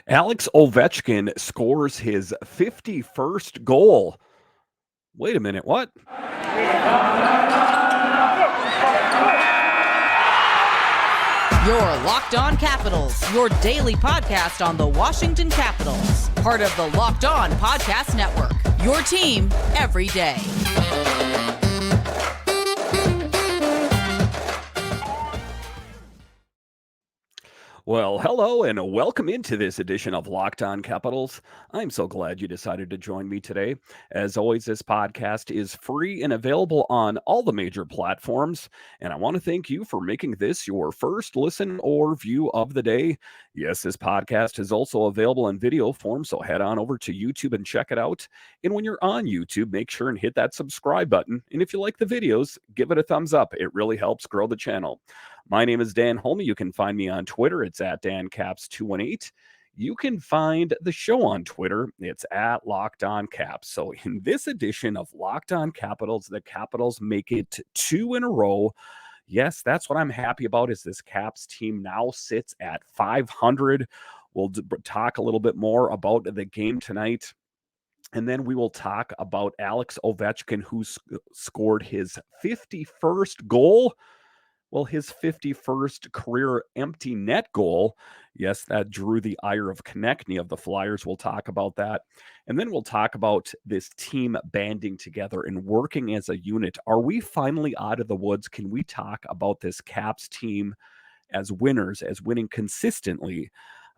Alex Ovechkin scores his 51st goal. Wait a minute, what? Your Locked On Capitals, your daily podcast on the Washington Capitals. Part of the Locked On Podcast Network, your team every day. Well, hello and welcome into this edition of Locked On Capitals. I'm so glad you decided to join me today. As always, this podcast is free and available on all the major platforms, and I want to thank you for making this your first listen or view of the day. Yes, this podcast is also available in video form, so head on over to YouTube and check it out. And when you're on YouTube, make sure and hit that subscribe button. And if you like the videos, give it a thumbs up. It really helps grow the channel. My name is Dan Holme. You can find me on Twitter. It's at DanCaps218. You can find the show on Twitter. It's at Locked On Caps. So in this edition of Locked On Capitals, the Capitals make it 2 in a row. Yes, that's what I'm happy about is this Caps team now sits at 500. We'll talk a little bit more about the game tonight. And then we will talk about Alex Ovechkin, who scored his 51st goal. Well, his 51st career empty net goal. Yes, that drew the ire of Konecny of the Flyers. We'll talk about that. And then we'll talk about this team banding together and working as a unit. Are we finally out of the woods? Can we talk about this Caps team as winners, as winning consistently?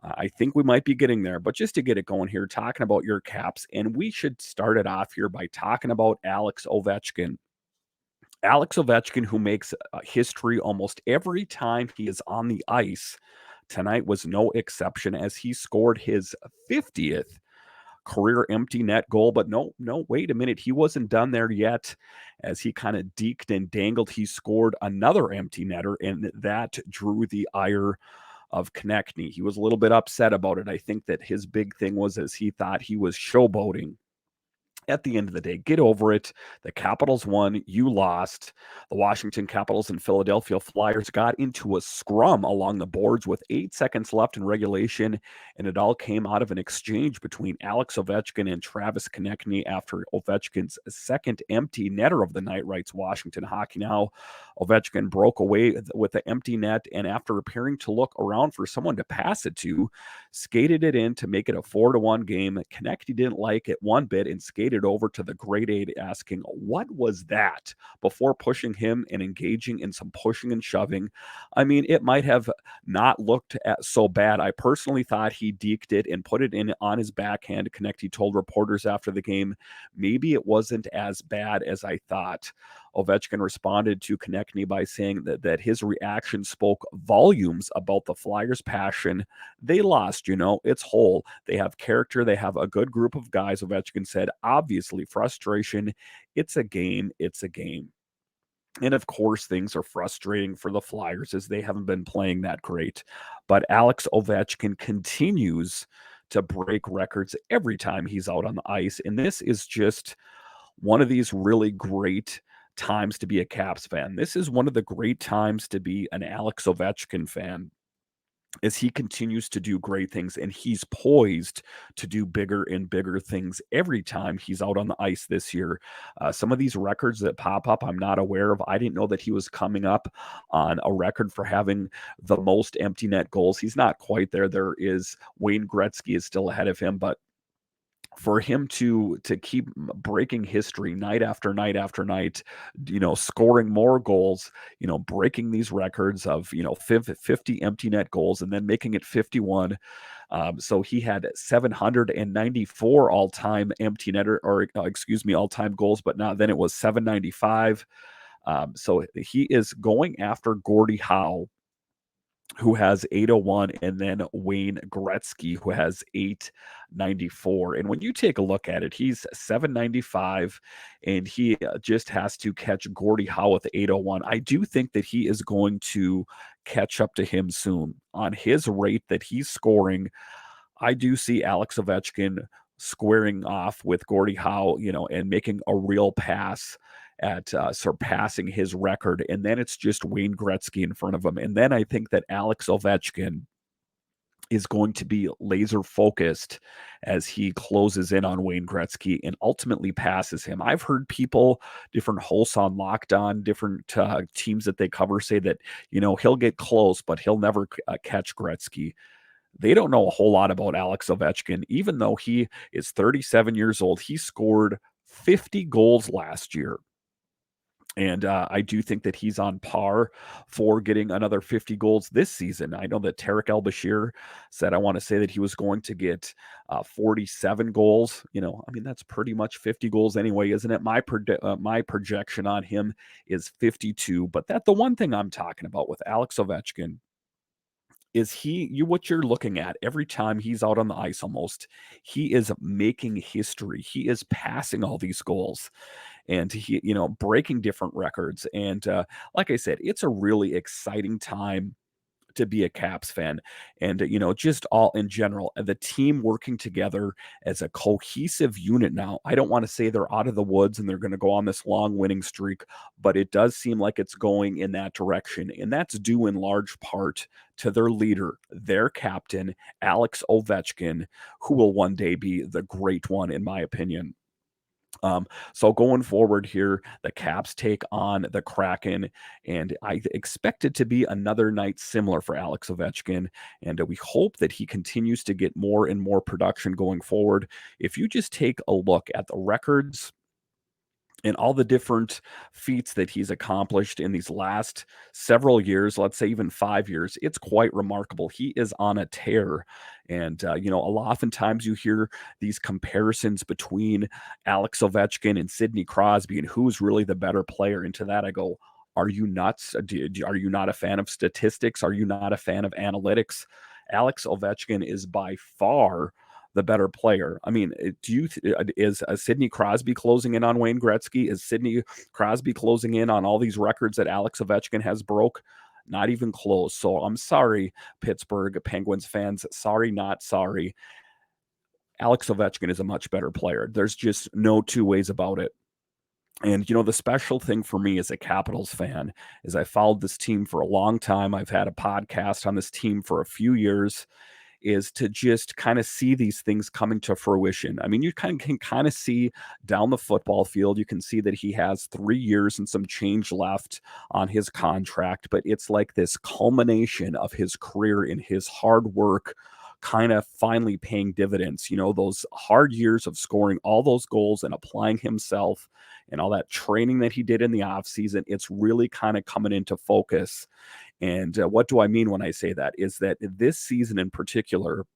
I think we might be getting there. But just to get it going here, talking about your Caps, and we should start it off here by talking about Alex Ovechkin. Alex Ovechkin, who makes history almost every time he is on the ice. Tonight was no exception as he scored his 50th career empty net goal. But no, wait a minute. He wasn't done there yet as he kind of deked and dangled. He scored another empty netter, and that drew the ire of Konecny. He was a little bit upset about it. I think that his big thing was as he thought he was showboating. At the end of the day, get over it. The Capitals won. You lost. The Washington Capitals and Philadelphia Flyers got into a scrum along the boards with 8 seconds left in regulation, and it all came out of an exchange between Alex Ovechkin and Travis Konecny after Ovechkin's second empty netter of the night, writes Washington Hockey Now. Ovechkin broke away with the empty net, and after appearing to look around for someone to pass it to, skated it in to make it a 4-1 game. Konecny didn't like it one bit and skated over to the grade aide asking, "What was that?" before pushing him and engaging in some pushing and shoving. I mean, it might have not looked so bad. I personally thought he deked it and put it in on his backhand. Konecny told reporters after the game, maybe it wasn't as bad as I thought. Ovechkin responded to Konecny by saying that his reaction spoke volumes about the Flyers' passion. They lost, it's whole. They have character. They have a good group of guys, Ovechkin said. Obviously, frustration. It's a game. It's a game. And of course, things are frustrating for the Flyers as they haven't been playing that great. But Alex Ovechkin continues to break records every time he's out on the ice. And this is just one of these really great times to be a Caps fan. This is one of the great times to be an Alex Ovechkin fan as he continues to do great things, and he's poised to do bigger and bigger things every time he's out on the ice this year. Some of these records that pop up, I'm not aware of. I didn't know that he was coming up on a record for having the most empty net goals. He's not quite there. There is Wayne Gretzky is still ahead of him, but for him to keep breaking history night after night after night, scoring more goals, breaking these records of 50 empty net goals and then making it 51. So he had 794 all-time empty netter, or all-time goals, but now then it was 795. So he is going after Gordie Howe, who has 801, and then Wayne Gretzky, who has 894. And when you take a look at it, he's 795, and he just has to catch Gordie Howe with 801. I do think that he is going to catch up to him soon. On his rate that he's scoring, I do see Alex Ovechkin squaring off with Gordie Howe, and making a real pass at surpassing his record. And then it's just Wayne Gretzky in front of him. And then I think that Alex Ovechkin is going to be laser focused as he closes in on Wayne Gretzky and ultimately passes him. I've heard people, different hosts on Locked On, different teams that they cover say that, he'll get close, but he'll never catch Gretzky. They don't know a whole lot about Alex Ovechkin. Even though he is 37 years old, he scored 50 goals last year. And I do think that he's on par for getting another 50 goals this season. I know that Tarek El-Bashir said, I want to say that he was going to get 47 goals. I mean, that's pretty much 50 goals anyway, isn't it? My projection on him is 52. But the one thing I'm talking about with Alex Ovechkin is what you're looking at every time he's out on the ice almost, he is making history. He is passing all these goals and he, breaking different records. And like I said, it's a really exciting time to be a Caps fan. And, just all in general, the team working together as a cohesive unit now. I don't want to say they're out of the woods and they're going to go on this long winning streak, but it does seem like it's going in that direction. And that's due in large part to their leader, their captain, Alex Ovechkin, who will one day be the great one, in my opinion. So going forward here, the Caps take on the Kraken, and I expect it to be another night similar for Alex Ovechkin, and we hope that he continues to get more and more production going forward. If you just take a look at the records and all the different feats that he's accomplished in these last several years, let's say even 5 years, it's quite remarkable. He is on a tear. And, oftentimes you hear these comparisons between Alex Ovechkin and Sidney Crosby and who's really the better player. And to that, I go, are you nuts? Are you not a fan of statistics? Are you not a fan of analytics? Alex Ovechkin is by far the better player. I mean, is Sidney Crosby closing in on Wayne Gretzky? Is Sidney Crosby closing in on all these records that Alex Ovechkin has broke? Not even close. So I'm sorry, Pittsburgh Penguins fans. Sorry, not sorry. Alex Ovechkin is a much better player. There's just no two ways about it. And, the special thing for me as a Capitals fan is I followed this team for a long time. I've had a podcast on this team for a few years, is to just kind of see these things coming to fruition. I mean, you can kind of see down the football field, you can see that he has 3 years and some change left on his contract, but it's like this culmination of his career and his hard work kind of finally paying dividends. Those hard years of scoring all those goals and applying himself and all that training that he did in the offseason, it's really kind of coming into focus. And what do I mean when I say that? Is that this season in particular,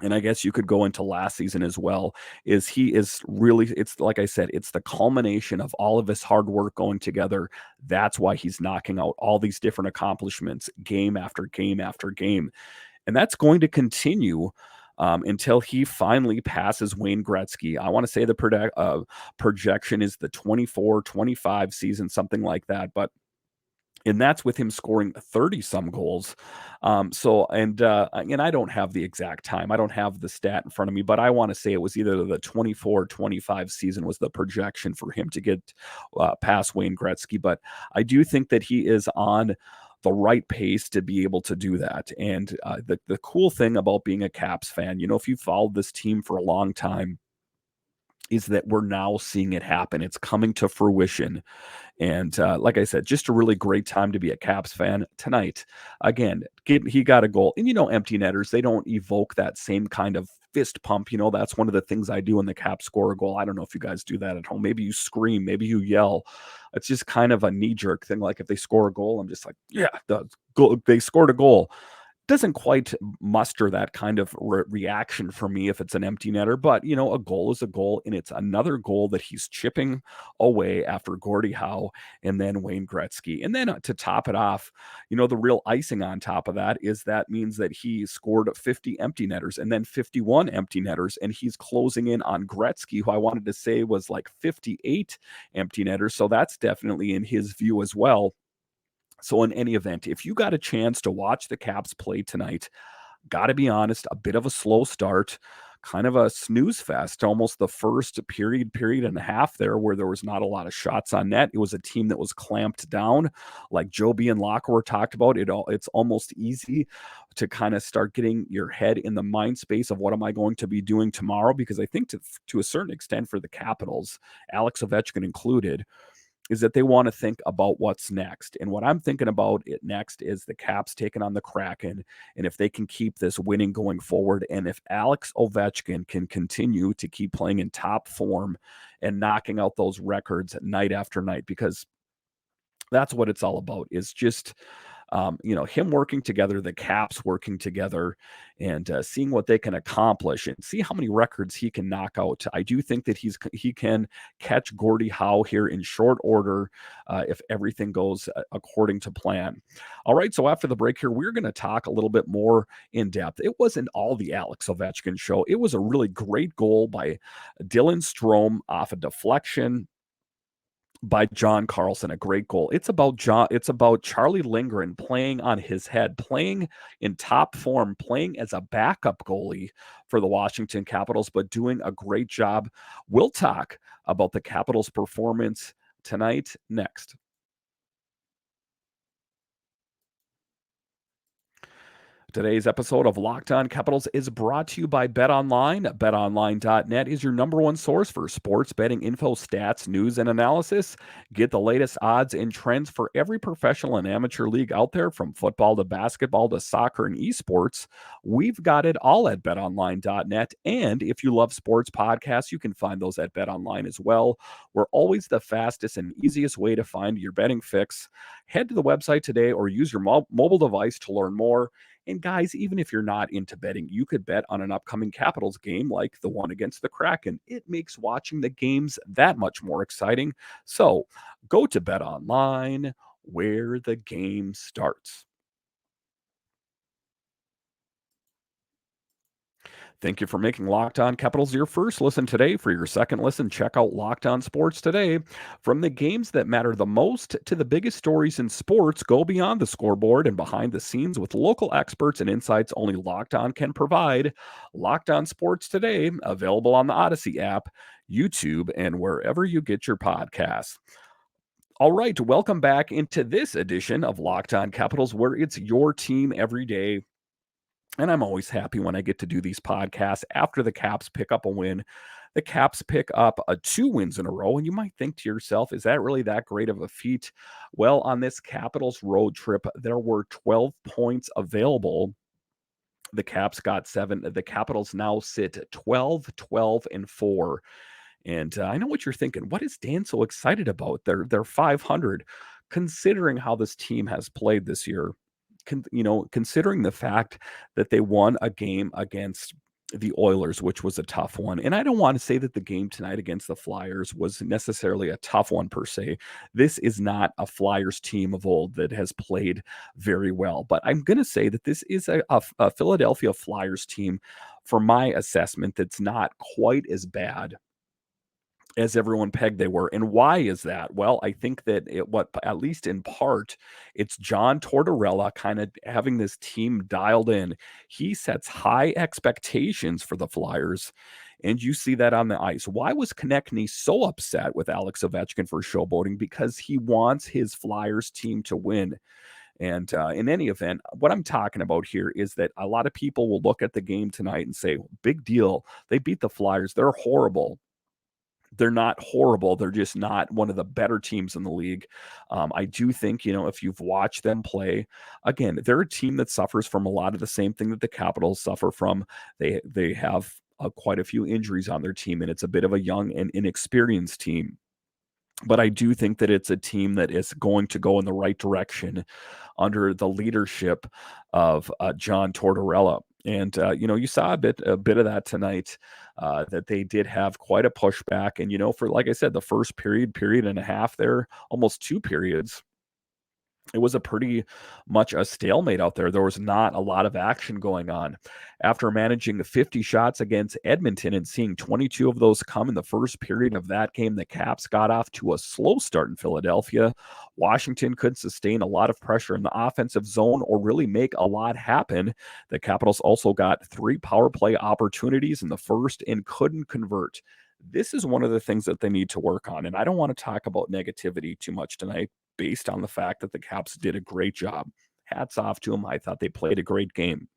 and I guess you could go into last season as well, is he is really, it's like I said, it's the culmination of all of his hard work going together. That's why he's knocking out all these different accomplishments game after game after game. And that's going to continue until he finally passes Wayne Gretzky. I want to say the projection is the 24-25 season, something like that. And that's with him scoring 30 some goals. And I don't have the exact time. I don't have the stat in front of me, but I want to say it was either the 24-25 season was the projection for him to get past Wayne Gretzky. But I do think that he is on the right pace to be able to do that. And the cool thing about being a Caps fan, if you've followed this team for a long time, is that we're now seeing it happen. It's coming to fruition. And like I said, just a really great time to be a Caps fan tonight. Again, he got a goal. And, empty netters, they don't evoke that same kind of fist pump. That's one of the things I do when the Caps score a goal. I don't know if you guys do that at home. Maybe you scream, maybe you yell. It's just kind of a knee-jerk thing. Like if they score a goal, I'm just like, yeah, they scored a goal. Doesn't quite muster that kind of reaction for me if it's an empty netter, but a goal is a goal, and it's another goal that he's chipping away after Gordie Howe and then Wayne Gretzky. And then to top it off, the real icing on top of that is that means that he scored 50 empty netters and then 51 empty netters, and he's closing in on Gretzky, who I wanted to say was like 58 empty netters. So that's definitely in his view as well. So in any event, if you got a chance to watch the Caps play tonight, got to be honest, a bit of a slow start. kind of a snooze fest, almost the first period and a half there where there was not a lot of shots on net. It was a team that was clamped down, like Joby and Lockwood talked about. It's almost easy to kind of start getting your head in the mind space of what am I going to be doing tomorrow? Because I think to a certain extent for the Capitals, Alex Ovechkin included, is that they want to think about what's next. And what I'm thinking about it next is the Caps taking on the Kraken. And if they can keep this winning going forward, and if Alex Ovechkin can continue to keep playing in top form and knocking out those records night after night, because that's what it's all about, is just him working together, the Caps working together, and seeing what they can accomplish and see how many records he can knock out. I do think that he can catch Gordie Howe here in short order if everything goes according to plan. All right, so after the break here, we're going to talk a little bit more in depth. It wasn't all the Alex Ovechkin show. It was a really great goal by Dylan Strome off a deflection by John Carlson, a great goal. It's about Charlie Lindgren playing on his head, playing in top form, playing as a backup goalie for the Washington Capitals, but doing a great job. We'll talk about the Capitals' performance tonight next. Today's episode of Locked On Capitals is brought to you by BetOnline. BetOnline.net is your number one source for sports betting info, stats, news, and analysis. Get the latest odds and trends for every professional and amateur league out there, from football to basketball to soccer and esports. We've got it all at BetOnline.net. And if you love sports podcasts, you can find those at BetOnline as well. We're always the fastest and easiest way to find your betting fix. Head to the website today or use your mobile device to learn more. And guys, even if you're not into betting, you could bet on an upcoming Capitals game like the one against the Kraken. It makes watching the games that much more exciting. So go to BetOnline, where the game starts. Thank you for making Locked On Capitals your first listen today. For your second listen, check out Locked On Sports Today. From the games that matter the most to the biggest stories in sports, go beyond the scoreboard and behind the scenes with local experts and insights only Locked On can provide. Locked On Sports Today, available on the Odyssey app, YouTube, and wherever you get your podcasts. All right, welcome back into this edition of Locked On Capitals, where it's your team every day. And I'm always happy when I get to do these podcasts after the Caps pick up a win. The Caps pick up 2 wins in a row. And you might think to yourself, is that really that great of a feat? Well, on this Capitals road trip, there were 12 points available. The Caps got 7. The Capitals now sit 12, 12, and 4. And I know what you're thinking. What is Dan so excited about? They're 500, considering how this team has played this year. Considering the fact that they won a game against the Oilers, which was a tough one. And I don't want to say that the game tonight against the Flyers was necessarily a tough one per se. This is not a Flyers team of old that has played very well. But I'm going to say that this is a Philadelphia Flyers team, for my assessment, that's not quite as bad as everyone pegged they were. And why is that? Well, I think that at least in part, it's John Tortorella kind of having this team dialed in. He sets high expectations for the Flyers, and you see that on the ice. Why was Konecny so upset with Alex Ovechkin for showboating? Because he wants his Flyers team to win. And in any event, what I'm talking about here is that a lot of people will look at the game tonight and say, big deal. They beat the Flyers. They're horrible. They're not horrible. They're just not one of the better teams in the league. I do think, if you've watched them play, again, they're a team that suffers from a lot of the same thing that the Capitals suffer from. They have quite a few injuries on their team, and it's a bit of a young and inexperienced team. But I do think that it's a team that is going to go in the right direction under the leadership of John Tortorella. And you saw a bit of that tonight, that they did have quite a pushback. And for, like I said, the first period and a half there, almost 2 periods, it was a pretty much a stalemate out there. There was not a lot of action going on. After managing 50 shots against Edmonton and seeing 22 of those come in the first period of that game, the Caps got off to a slow start in Philadelphia. Washington could sustain a lot of pressure in the offensive zone or really make a lot happen. The Capitals also got 3 power play opportunities in the first and couldn't convert. This is one of the things that they need to work on. And I don't want to talk about negativity too much tonight based on the fact that the Caps did a great job. Hats off to them. I thought they played a great game.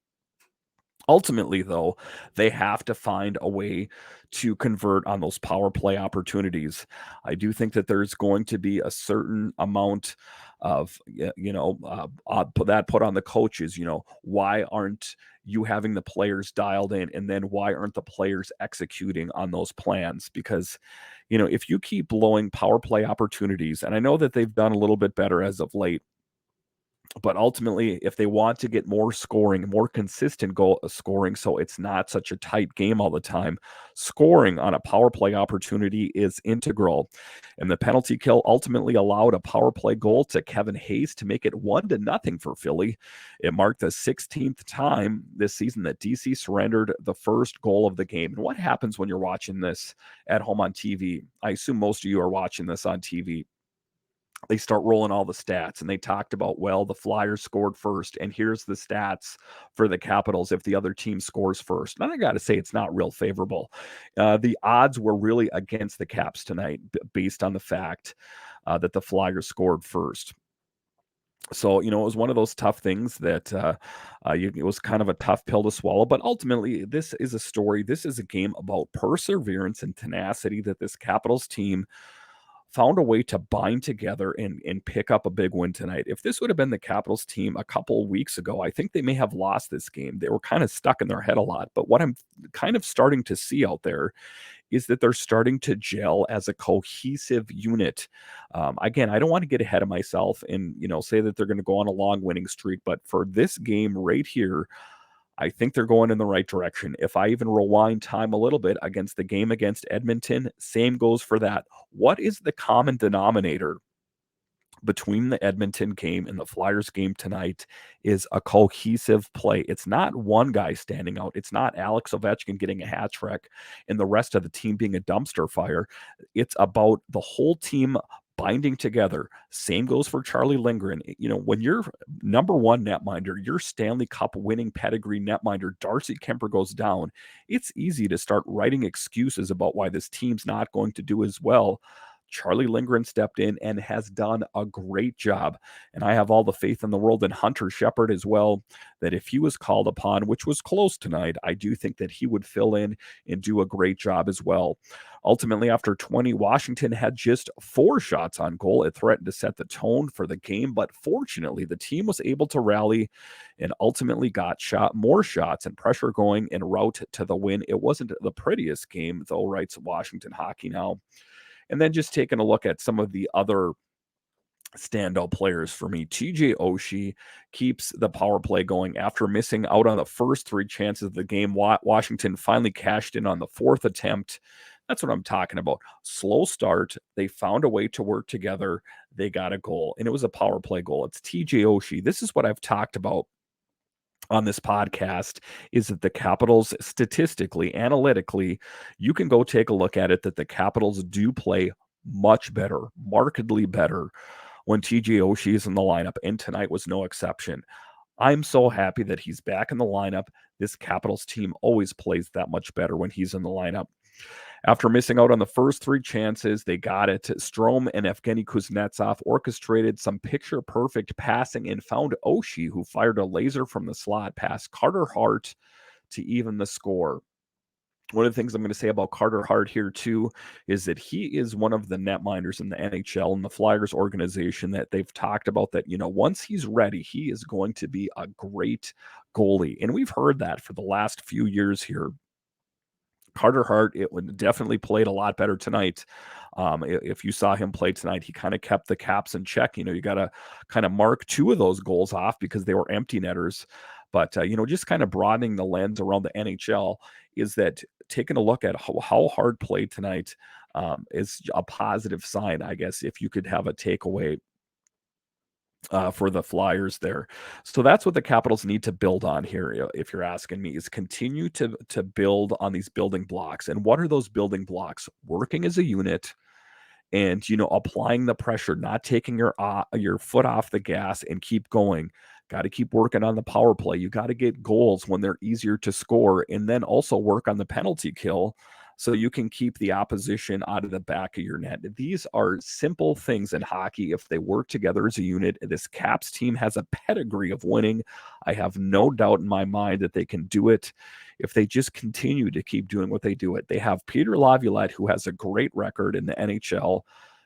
Ultimately, though, they have to find a way to convert on those power play opportunities. I do think that there's going to be a certain amount of, that put on the coaches. Why aren't you having the players dialed in? And then why aren't the players executing on those plans? Because, if you keep blowing power play opportunities, and I know that they've done a little bit better as of late, but ultimately, if they want to get more scoring, more consistent goal scoring, so it's not such a tight game all the time, scoring on a power play opportunity is integral. And the penalty kill ultimately allowed a power play goal to Kevin Hayes to make it 1-0 for Philly. It marked the 16th time this season that DC surrendered the first goal of the game. And what happens when you're watching this at home on TV? I assume most of you are watching this on TV. They start rolling all the stats, and they talked about, well, the Flyers scored first, and here's the stats for the Capitals if the other team scores first. And I got to say, it's not real favorable. The odds were really against the Caps tonight based on the fact that the Flyers scored first. So, it was one of those tough things that it was kind of a tough pill to swallow. But ultimately, this is a story. This is a game about perseverance and tenacity that this Capitals team found a way to bind together and pick up a big win tonight. If this would have been the Capitals team a couple weeks ago, I think they may have lost this game. They were kind of stuck in their head a lot. But what I'm kind of starting to see out there is that they're starting to gel as a cohesive unit. Again, I don't want to get ahead of myself and say that they're going to go on a long winning streak, but for this game right here, I think they're going in the right direction. If I even rewind time a little bit against the game against Edmonton, same goes for that. What is the common denominator between the Edmonton game and the Flyers game tonight is a cohesive play. It's not one guy standing out. It's not Alex Ovechkin getting a hat trick and the rest of the team being a dumpster fire. It's about the whole team binding together. Same goes for Charlie Lindgren. When you're number one netminder, your Stanley Cup winning pedigree netminder, Darcy Kemper goes down, it's easy to start writing excuses about why this team's not going to do as well. Charlie Lindgren stepped in and has done a great job. And I have all the faith in the world in Hunter Shepard as well, that if he was called upon, which was close tonight, I do think that he would fill in and do a great job as well. Ultimately, after 20, Washington had just 4 shots on goal. It threatened to set the tone for the game, but fortunately, the team was able to rally and ultimately got more shots and pressure going en route to the win. It wasn't the prettiest game, though, writes Washington Hockey Now. And then just taking a look at some of the other standout players for me. TJ Oshie keeps the power play going after missing out on the first 3 chances of the game. Washington finally cashed in on the 4th attempt. That's what I'm talking about. Slow start. They found a way to work together. They got a goal, and it was a power play goal. It's TJ Oshie. This is what I've talked about on this podcast, is that the Capitals, statistically, analytically, you can go take a look at it, that the Capitals do play much better, markedly better, when TJ Oshie is in the lineup, and tonight was no exception. I'm so happy that he's back in the lineup. This Capitals team always plays that much better when he's in the lineup. After missing out on the first 3 chances, they got it. Strome and Evgeny Kuznetsov orchestrated some picture-perfect passing and found Oshie, who fired a laser from the slot past Carter Hart to even the score. One of the things I'm going to say about Carter Hart here, too, is that he is one of the netminders in the NHL and the Flyers organization that they've talked about that, once he's ready, he is going to be a great goalie. And we've heard that for the last few years here. Carter Hart, it would definitely played a lot better tonight. If you saw him play tonight, he kind of kept the Caps in check. You got to kind of mark 2 of those goals off because they were empty netters. But, just kind of broadening the lens around the NHL is that taking a look at how Hart played tonight is a positive sign, I guess, if you could have a takeaway. for the Flyers there. So that's what the Capitals need to build on here, if you're asking me, is continue to build on these building blocks. And what are those building blocks? Working as a unit, and applying the pressure, not taking your foot off the gas, and keep going. Got to keep working on the power play. You got to get goals when they're easier to score, and then also work on the penalty kill so you can keep the opposition out of the back of your net. These are simple things in hockey. If they work together as a unit, this Caps team has a pedigree of winning. I have no doubt in my mind that they can do it if they just continue to keep doing what they do. They have Peter Laviolette, who has a great record in the NHL.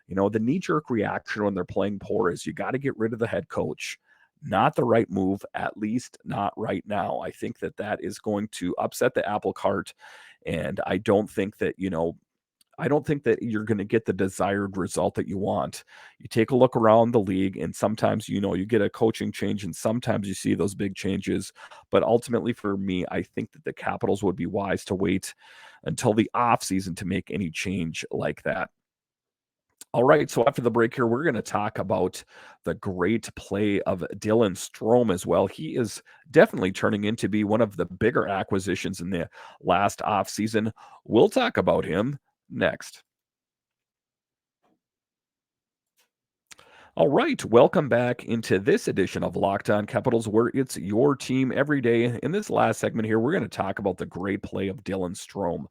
The knee-jerk reaction when they're playing poor is you got to get rid of the head coach. Not the right move, at least not right now. I think that is going to upset the apple cart, and I don't think that you're going to get the desired result that you want. You take a look around the league, and sometimes, you get a coaching change, and sometimes you see those big changes. But ultimately, for me, I think that the Capitals would be wise to wait until the offseason to make any change like that. All right, so after the break here, we're going to talk about the great play of Dylan Strome as well. He is definitely turning into be one of the bigger acquisitions in the last offseason. We'll talk about him next. All right, welcome back into this edition of Locked On Capitals, where it's your team every day. In this last segment here, we're going to talk about the great play of Dylan Strome,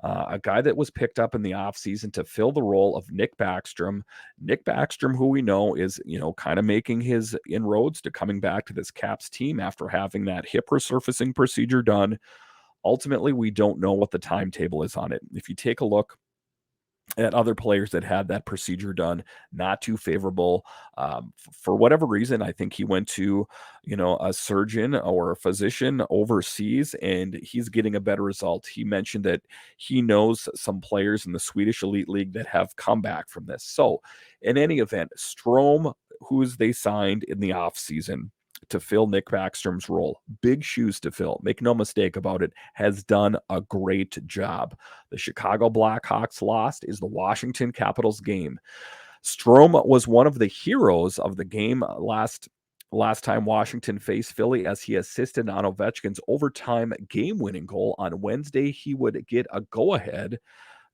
a guy that was picked up in the offseason to fill the role of Nick Backstrom. Nick Backstrom, who we know is, kind of making his inroads to coming back to this Caps team after having that hip resurfacing procedure done. Ultimately, we don't know what the timetable is on it. If you take a look at other players that had that procedure done, not too favorable. For whatever reason, I think he went to, a surgeon or a physician overseas, and he's getting a better result. He mentioned that he knows some players in the Swedish Elite League that have come back from this. So in any event, Strome, who's they signed in the offseason to fill Nick Backstrom's role. Big shoes to fill. Make no mistake about it, has done a great job. The Chicago Blackhawks lost is the Washington Capitals game. Strome was one of the heroes of the game last time Washington faced Philly, as he assisted on Ovechkin's overtime game-winning goal on Wednesday. He would get a go-ahead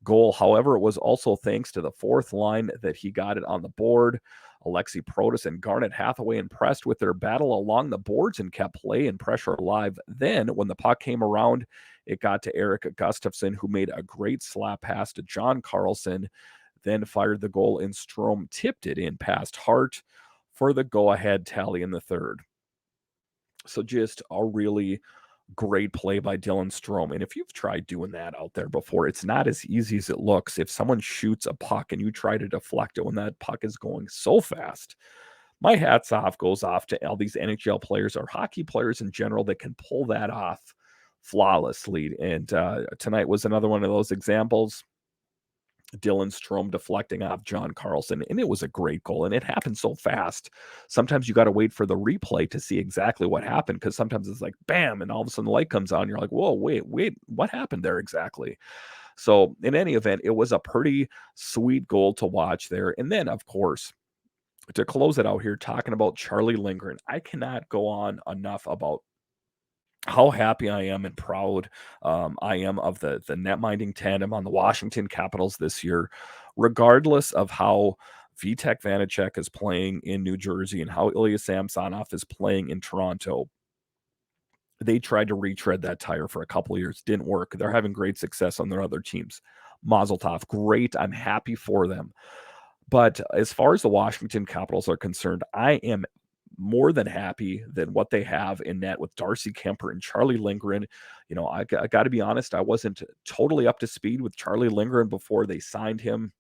goal. However, it was also thanks to the fourth line that he got it on the board. Alexi Protas and Garnet Hathaway impressed with their battle along the boards and kept play and pressure alive. Then, when the puck came around, it got to Eric Gustafsson, who made a great slap pass to John Carlson, then fired the goal, and Strome tipped it in past Hart for the go-ahead tally in the third. So just a really great play by Dylan Strome. And if you've tried doing that out there before, it's not as easy as it looks. If someone shoots a puck and you try to deflect it when that puck is going so fast, my hats off goes off to all these NHL players or hockey players in general that can pull that off flawlessly. And tonight was another one of those examples. Dylan Strome deflecting off John Carlson, and it was a great goal, and it happened so fast. Sometimes you got to wait for the replay to see exactly what happened, because sometimes it's like bam, and all of a sudden the light comes on, you're like, whoa, wait, what happened there exactly? So in any event, it was a pretty sweet goal to watch there. And then, of course, to close it out here, talking about Charlie Lindgren, I cannot go on enough about how happy I am and proud I am of the net-minding tandem on the Washington Capitals this year, regardless of how Vitek Vanacek is playing in New Jersey and how Ilya Samsonov is playing in Toronto. They tried to retread that tire for a couple of years. Didn't work. They're having great success on their other teams. Mazel tov. Great. I'm happy for them. But as far as the Washington Capitals are concerned, I am more than happy than what they have in net with Darcy Kemper and Charlie Lindgren. I got to be honest, I wasn't totally up to speed with Charlie Lindgren before they signed him.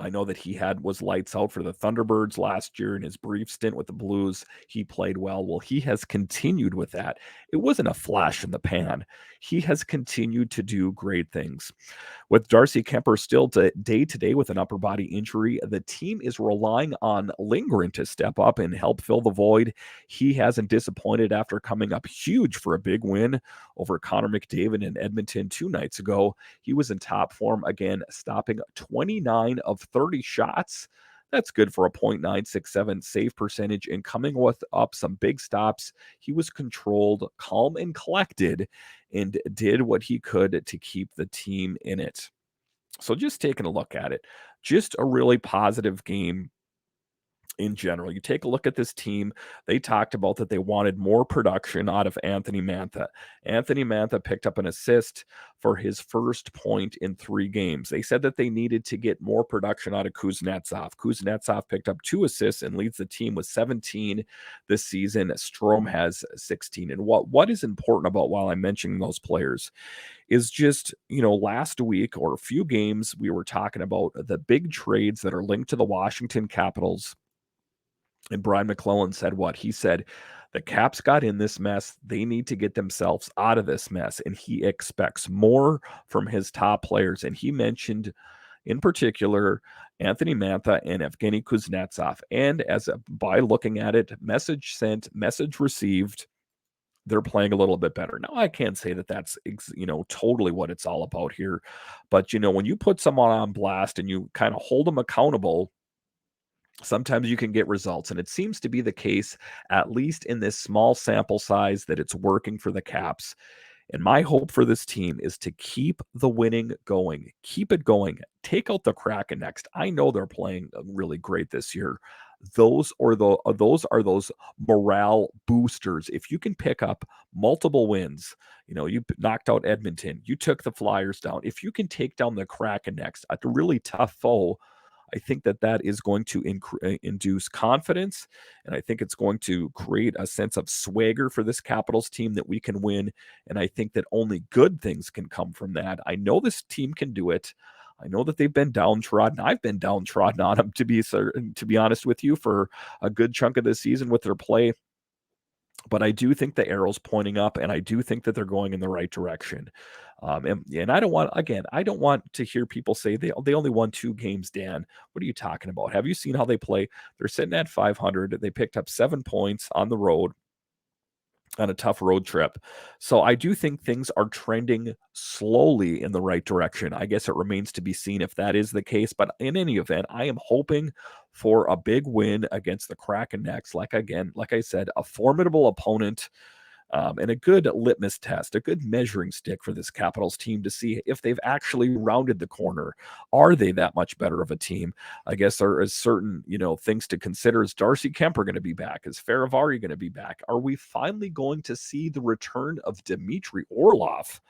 I know that he was lights out for the Thunderbirds last year in his brief stint with the Blues. He played well. Well, he has continued with that. It wasn't a flash in the pan. He has continued to do great things. With Darcy Kemper still day-to-day with an upper body injury, the team is relying on Lindgren to step up and help fill the void. He hasn't disappointed after coming up huge for a big win over Connor McDavid in Edmonton 2 nights ago. He was in top form again, stopping 29 of 30 shots. That's good for a .967 save percentage. And coming with up some big stops, he was controlled, calm, and collected, and did what he could to keep the team in it. So just taking a look at it, just a really positive game in general. You take a look at this team, they talked about that they wanted more production out of Anthony Mantha. Anthony Mantha picked up an assist for his first point in 3 games. They said that they needed to get more production out of Kuznetsov. Kuznetsov picked up 2 assists and leads the team with 17 this season. Strome has 16. And what is important about, while I'm mentioning those players, is just, last week or a few games, we were talking about the big trades that are linked to the Washington Capitals. And Brian McClellan said what? He said, the Caps got in this mess. They need to get themselves out of this mess. And he expects more from his top players. And he mentioned, in particular, Anthony Mantha and Evgeny Kuznetsov. And by looking at it, message sent, message received, they're playing a little bit better. Now, I can't say that that's, totally what it's all about here. But, when you put someone on blast and you kind of hold them accountable, sometimes you can get results. And it seems to be the case, at least in this small sample size, that it's working for the Caps. And my hope for this team is to keep the winning going. Keep it going. Take out the Kraken next. I know they're playing really great this year. Those are those morale boosters. If you can pick up multiple wins, you knocked out Edmonton, you took the Flyers down. If you can take down the Kraken next, a really tough foe, I think that is going to induce confidence, and I think it's going to create a sense of swagger for this Capitals team that we can win, and I think that only good things can come from that. I know this team can do it. I know that they've been downtrodden. I've been downtrodden on them, to be honest with you, for a good chunk of this season with their play. But I do think the arrow's pointing up, and I do think that they're going in the right direction. And I don't want to hear people say they only won 2 games, Dan. What are you talking about? Have you seen how they play? They're sitting at 500. They picked up 7 points on the road on a tough road trip. So I do think things are trending slowly in the right direction. I guess it remains to be seen if that is the case. But in any event, I am hoping for a big win against the Kraken next. Like I said, a formidable opponent. And a good litmus test, a good measuring stick for this Capitals team to see if they've actually rounded the corner. Are they that much better of a team? I guess there is certain, things to consider. Is Darcy Kemper going to be back? Is Faravari going to be back? Are we finally going to see the return of Dmitry Orlov?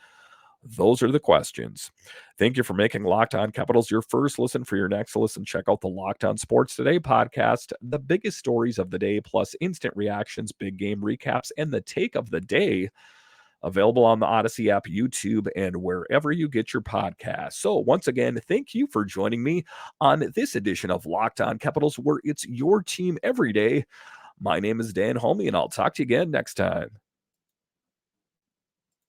Those are the questions. Thank you for making Locked On Capitals your first listen. For your next listen, check out the Locked On Sports Today podcast, the biggest stories of the day, plus instant reactions, big game recaps, and the take of the day. Available on the Odyssey app, YouTube, and wherever you get your podcasts. So once again, thank you for joining me on this edition of Locked On Capitals, where it's your team every day. My name is Dan Homey, and I'll talk to you again next time.